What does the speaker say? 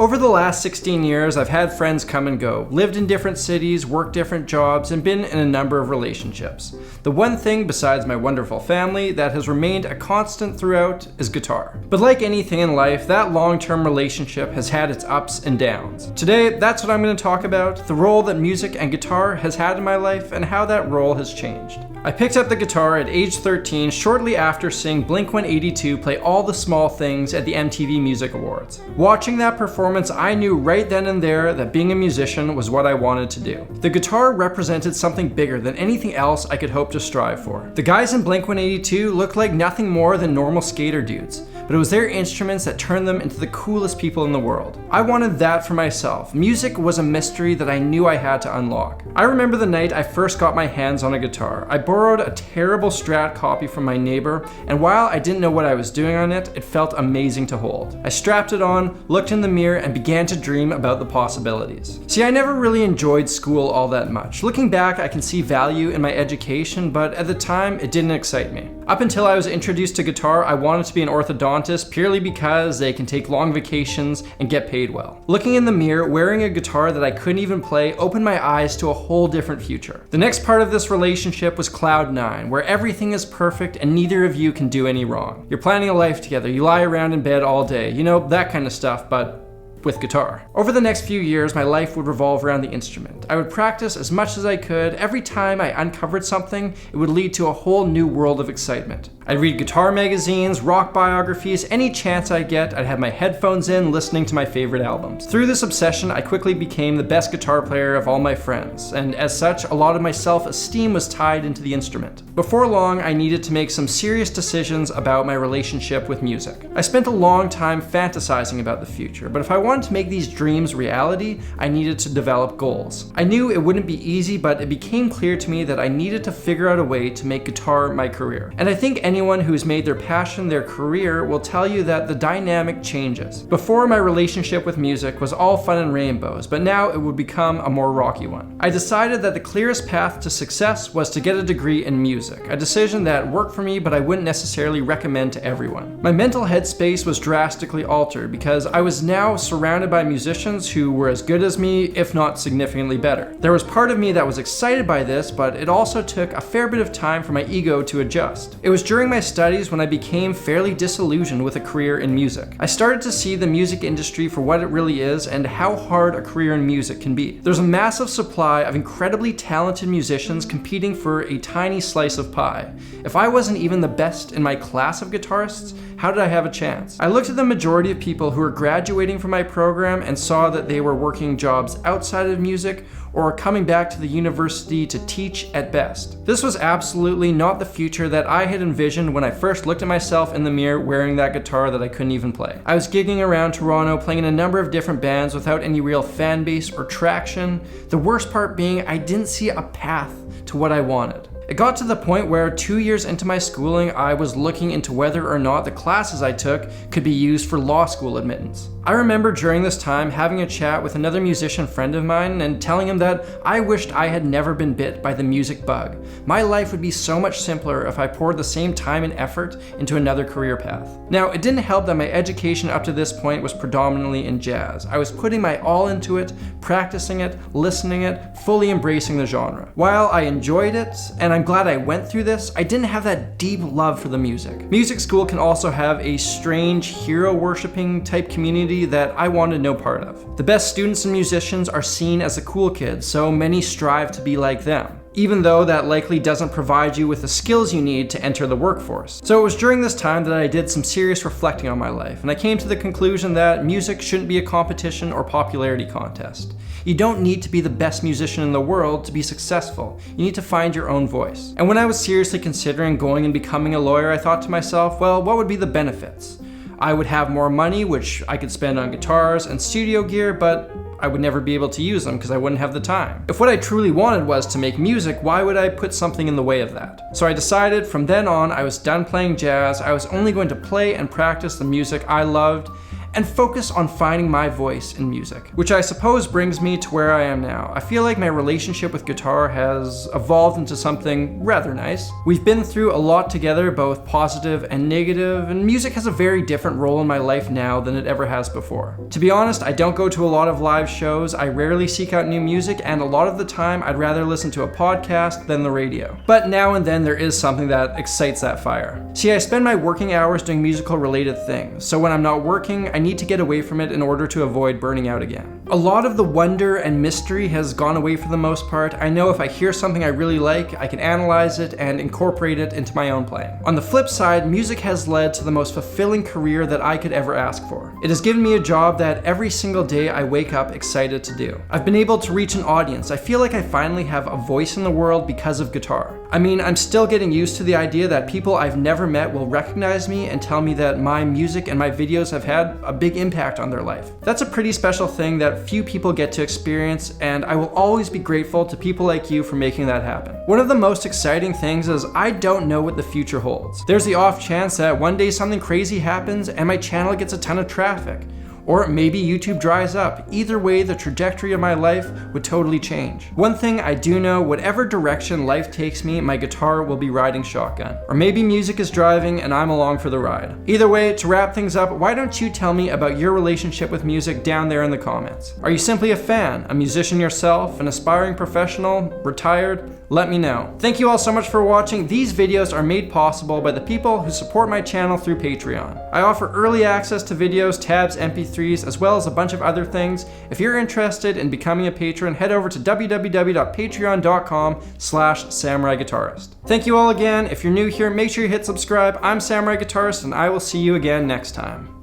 Over the last 16 years, I've had friends come and go, lived in different cities, worked different jobs, and been in a number of relationships. The one thing, besides my wonderful family, that has remained a constant throughout is guitar. But like anything in life, that long-term relationship has had its ups and downs. Today, that's what I'm going to talk about, the role that music and guitar has had in my life and how that role has changed. I picked up the guitar at age 13 shortly after seeing Blink-182 play All the Small Things at the MTV Music Awards. Watching that performance, I knew right then and there that being a musician was what I wanted to do. The guitar represented something bigger than anything else I could hope to strive for. The guys in Blink-182 looked like nothing more than normal skater dudes, but it was their instruments that turned them into the coolest people in the world. I wanted that for myself. Music was a mystery that I knew I had to unlock. I remember the night I first got my hands on a guitar. I borrowed a terrible Strat copy from my neighbor, and while I didn't know what I was doing on it, it felt amazing to hold. I strapped it on, looked in the mirror, and began to dream about the possibilities. See, I never really enjoyed school all that much. Looking back, I can see value in my education, but at the time, it didn't excite me. Up until I was introduced to guitar, I wanted to be an orthodontist purely because they can take long vacations and get paid well. Looking in the mirror, wearing a guitar that I couldn't even play opened my eyes to a whole different future. The next part of this relationship was Cloud 9, where everything is perfect and neither of you can do any wrong. You're planning a life together, you lie around in bed all day, you know, that kind of stuff, but with guitar. Over the next few years, my life would revolve around the instrument. I would practice as much as I could. Every time I uncovered something, it would lead to a whole new world of excitement. I'd read guitar magazines, rock biographies, any chance I get, I'd have my headphones in, listening to my favorite albums. Through this obsession, I quickly became the best guitar player of all my friends, and as such, a lot of my self-esteem was tied into the instrument. Before long, I needed to make some serious decisions about my relationship with music. I spent a long time fantasizing about the future, but if I wanted to make these dreams reality, I needed to develop goals. I knew it wouldn't be easy, but it became clear to me that I needed to figure out a way to make guitar my career. And I think anyone who's made their passion their career will tell you that the dynamic changes. Before, my relationship with music was all fun and rainbows, but now it would become a more rocky one. I decided that the clearest path to success was to get a degree in music, a decision that worked for me, but I wouldn't necessarily recommend to everyone. My mental headspace was drastically altered because I was now surrounded by musicians who were as good as me, if not significantly better. There was part of me that was excited by this, but it also took a fair bit of time for my ego to adjust. It was during my studies when I became fairly disillusioned with a career in music. I started to see the music industry for what it really is and how hard a career in music can be. There's a massive supply of incredibly talented musicians competing for a tiny slice of pie. If I wasn't even the best in my class of guitarists, how did I have a chance? I looked at the majority of people who were graduating from my program and saw that they were working jobs outside of music or coming back to the university to teach at best. This was absolutely not the future that I had envisioned when I first looked at myself in the mirror wearing that guitar that I couldn't even play. I was gigging around Toronto, playing in a number of different bands without any real fan base or traction. The worst part being I didn't see a path to what I wanted. It got to the point where 2 years into my schooling, I was looking into whether or not the classes I took could be used for law school admittance. I remember during this time having a chat with another musician friend of mine and telling him that I wished I had never been bit by the music bug. My life would be so much simpler if I poured the same time and effort into another career path. Now, it didn't help that my education up to this point was predominantly in jazz. I was putting my all into it, practicing it, listening it, fully embracing the genre. While I enjoyed it, and I'm glad I went through this, I didn't have that deep love for the music. Music school can also have a strange hero-worshipping type community that I wanted no part of. The best students and musicians are seen as the cool kids, so many strive to be like them, even though that likely doesn't provide you with the skills you need to enter the workforce. So it was during this time that I did some serious reflecting on my life, and I came to the conclusion that music shouldn't be a competition or popularity contest. You don't need to be the best musician in the world to be successful. You need to find your own voice. And when I was seriously considering going and becoming a lawyer, I thought to myself, well, what would be the benefits? I would have more money, which I could spend on guitars and studio gear, but I would never be able to use them because I wouldn't have the time. If what I truly wanted was to make music, why would I put something in the way of that? So I decided from then on I was done playing jazz. I was only going to play and practice the music I loved, and focus on finding my voice in music. Which I suppose brings me to where I am now. I feel like my relationship with guitar has evolved into something rather nice. We've been through a lot together, both positive and negative, and music has a very different role in my life now than it ever has before. To be honest, I don't go to a lot of live shows, I rarely seek out new music, and a lot of the time I'd rather listen to a podcast than the radio. But now and then there is something that excites that fire. See, I spend my working hours doing musical related things, so when I'm not working, I need to get away from it in order to avoid burning out again. A lot of the wonder and mystery has gone away for the most part. I know if I hear something I really like, I can analyze it and incorporate it into my own playing. On the flip side, music has led to the most fulfilling career that I could ever ask for. It has given me a job that every single day I wake up excited to do. I've been able to reach an audience. I feel like I finally have a voice in the world because of guitar. I mean, I'm still getting used to the idea that people I've never met will recognize me and tell me that my music and my videos have had a big impact on their life. That's a pretty special thing that few people get to experience, and I will always be grateful to people like you for making that happen. One of the most exciting things is I don't know what the future holds. There's the off chance that one day something crazy happens and my channel gets a ton of traffic. Or maybe YouTube dries up. Either way, the trajectory of my life would totally change. One thing I do know, whatever direction life takes me, my guitar will be riding shotgun. Or maybe music is driving and I'm along for the ride. Either way, to wrap things up, why don't you tell me about your relationship with music down there in the comments? Are you simply a fan, a musician yourself, an aspiring professional, retired? Let me know. Thank you all so much for watching. These videos are made possible by the people who support my channel through Patreon. I offer early access to videos, tabs, MP3s, as well as a bunch of other things. If you're interested in becoming a patron, head over to www.patreon.com/samuraiguitarist. Thank you all again. If you're new here, make sure you hit subscribe. I'm Samurai Guitarist, and I will see you again next time.